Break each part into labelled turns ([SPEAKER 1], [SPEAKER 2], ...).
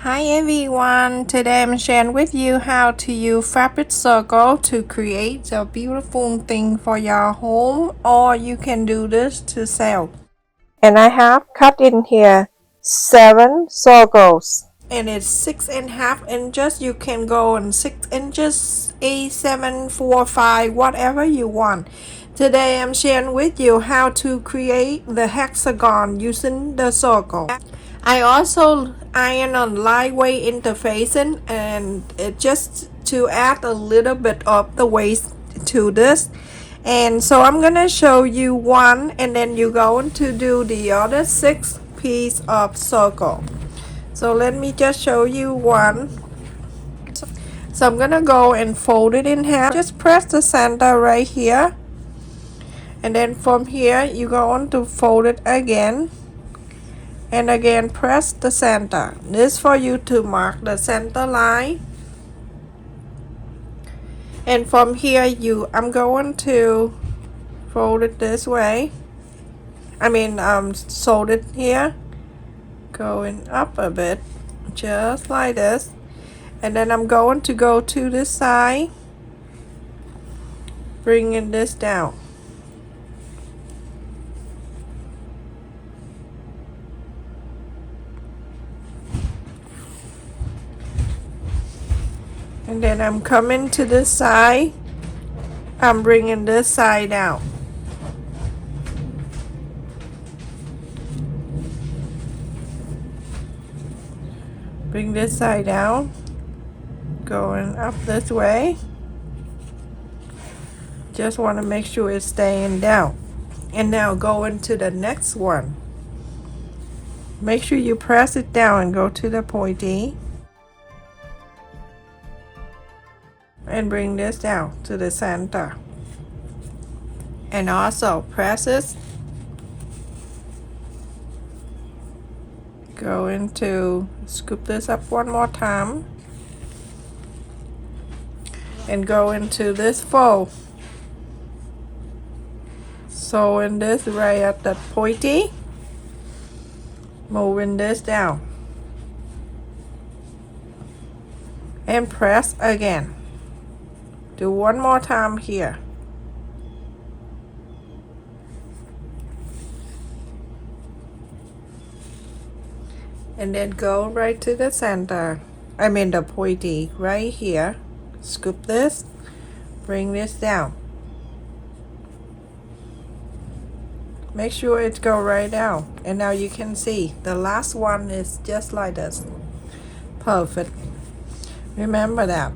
[SPEAKER 1] Hi everyone, today I'm sharing with you how to use fabric circle to create a beautiful thing for your home, or you can do this to sell. And I have cut in here 7 circles. And it's 6.5 inches. You can go on 6 inches, 8, 7, 4, 5, whatever you want. Today I'm sharing with you how to create the hexagon using the circle. I also iron on lightweight interfacing, and it just to add a little bit of the weight to this. And so I'm gonna show you one, and then you're going to do the other 6 piece of circle. So let me just show you one. So I'm gonna go and fold it in half. Just press the center right here, and then from here you go on to fold it again, and again press the center. This for you to mark the center line. And from here I'm going to fold it this way. Fold it here, going up a bit, just like this. And then I'm going to go to this side, bringing this down. And then I'm coming to this side, I'm bringing this side out. Bring this side down, going up this way. Just want to make sure it's staying down. And now go into the next one. Make sure you press it down and go to the pointy. And bring this down to the center. And also press it. Go into, scoop this up one more time. And go into this fold. So in this right at the pointy, moving this down. And press again. Do one more time here. And then go right to the center. The pointy right here. Scoop this, bring this down. Make sure it go right down. And now you can see the last one is just like this. Perfect. Remember that.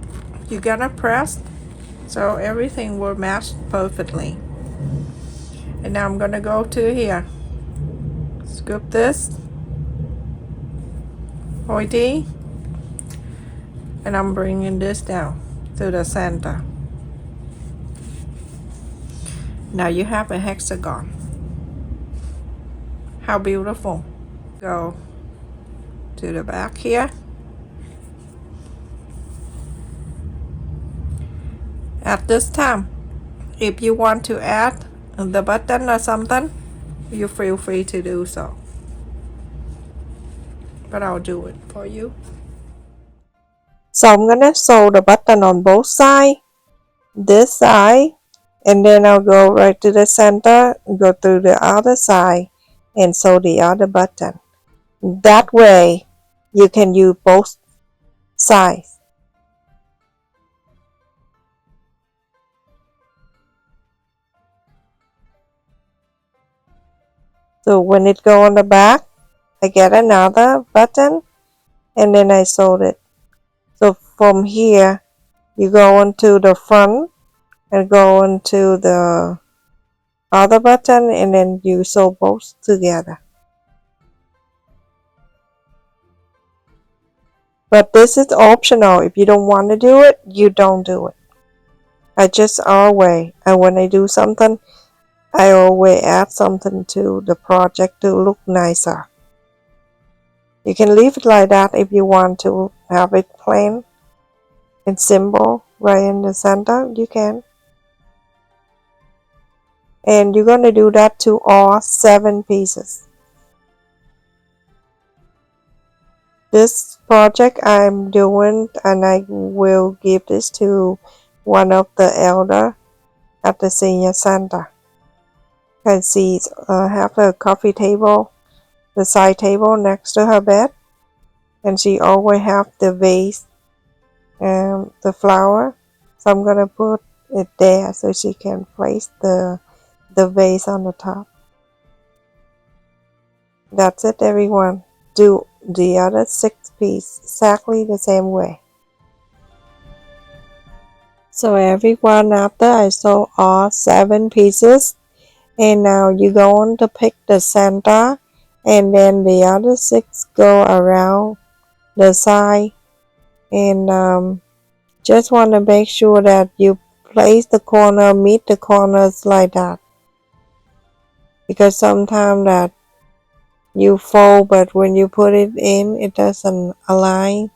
[SPEAKER 1] You're gonna press so everything will match perfectly. And now I'm gonna go to here. Scoop this, pointy, and I'm bringing this down to the center. Now you have a hexagon. How beautiful. Go to the back here. At this time, if you want to add the button or something, you feel free to do so. But I'll do it for you. So I'm gonna sew the button on both sides. This side, and then I'll go right to the center, go through the other side, and sew the other button. That way you can use both sides. So when it go on the back, I get another button, and then I sewed it. So from here you go onto the front and go into the other button, and then you sew both together. But this is optional. If you don't want to do it, you don't do it. I just always, and when I do something, I always add something to the project to look nicer. You can leave it like that if you want to have it plain and simple right in the center, you can. And you're going to do that to all 7 pieces. This project I'm doing, and I will give this to one of the elder at the senior center. And she have a coffee table, the side table next to her bed, and she always have the vase and the flower. So I'm gonna put it there so she can place the vase on the top. That's it, everyone. Do the other 6 pieces exactly the same way. So everyone, after I sew all 7 pieces, and now you're going to pick the center, and then the other 6 go around the side, and just want to make sure that you place the corner, meet the corners like that, because sometimes that you fold, but when you put it in, it doesn't align.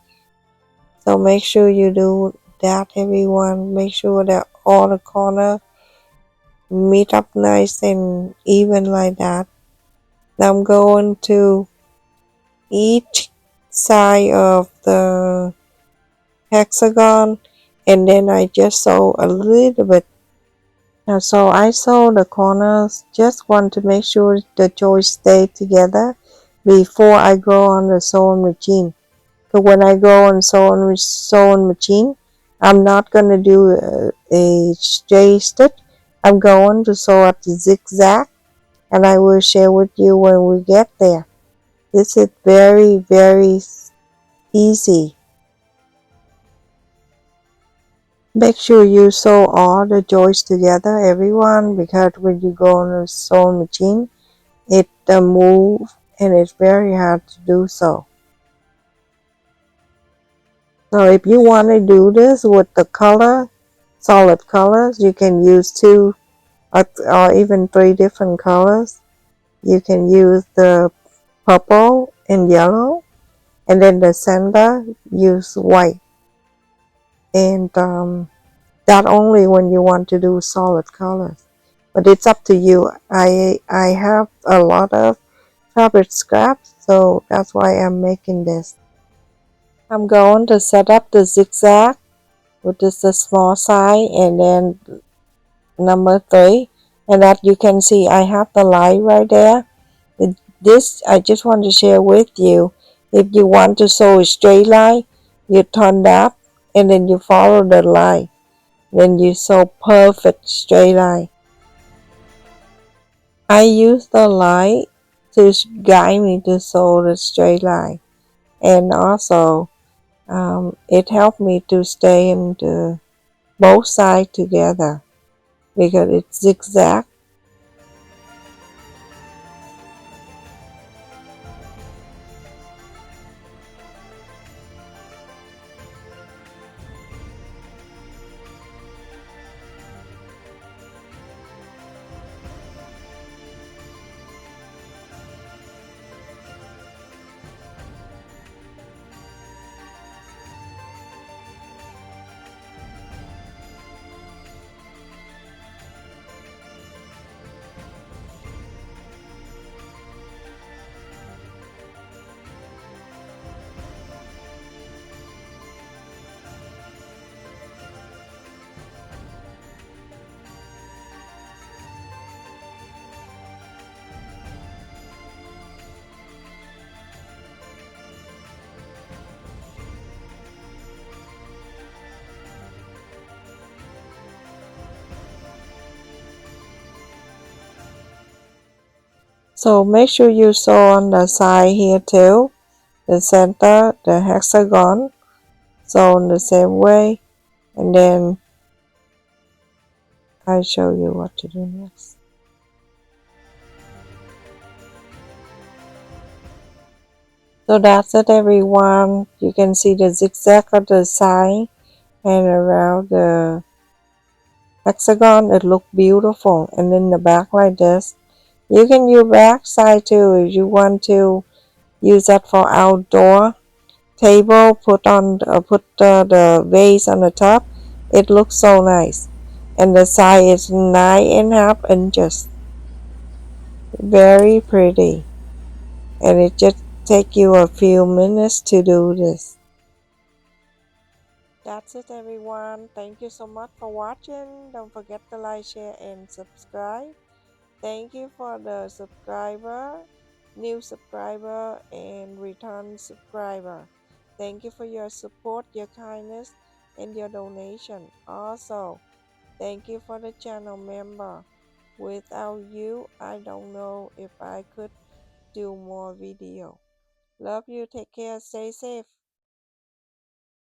[SPEAKER 1] So make sure you do that, everyone. Make sure that all the corners meet up nice and even like that. Now I'm going to each side of the hexagon, and then I just sew a little bit. Now, so I sew the corners, just want to make sure the joints stay together before I go on the sewing machine. So when I go on sewing machine, I'm not going to do a straight stitch. I'm going to sew at the zigzag, and I will share with you when we get there. This is very, very easy. Make sure you sew all the joints together, everyone, because when you go on a sewing machine, it moves and it's very hard to do so. So if you want to do this with the color, solid colors, you can use 2 or even 3 different colors. You can use the purple and yellow, and then the center use white, and that only when you want to do solid colors, but it's up to you. I have a lot of fabric scraps, so that's why I'm making this. I'm going to set up the zigzag, which is the small side, and then number 3, and that you can see I have the line right there. This I just want to share with you. If you want to sew a straight line, you turn up and then you follow the line, then you sew perfect straight line. I use the line to guide me to sew the straight line, and also it helped me to stay in the both sides together because it's zigzag. So make sure you sew on the side here too, the center, the hexagon, sew in the same way, and then I show you what to do next. So that's it, everyone. You can see the zigzag on the side and around the hexagon. It looks beautiful, and in the back like this. You can use back side too if you want to use that for outdoor table. Put the vase on the top. It looks so nice, and the side is 9.5 inches. Very pretty, and it just take you a few minutes to do this. That's it, everyone. Thank you so much for watching. Don't forget to like, share, and subscribe. Thank you for the subscriber, new subscriber, and return subscriber. Thank you for your support, your kindness, and your donation. Also, thank you for the channel member. Without you, I don't know if I could do more video. Love you. Take care. Stay safe.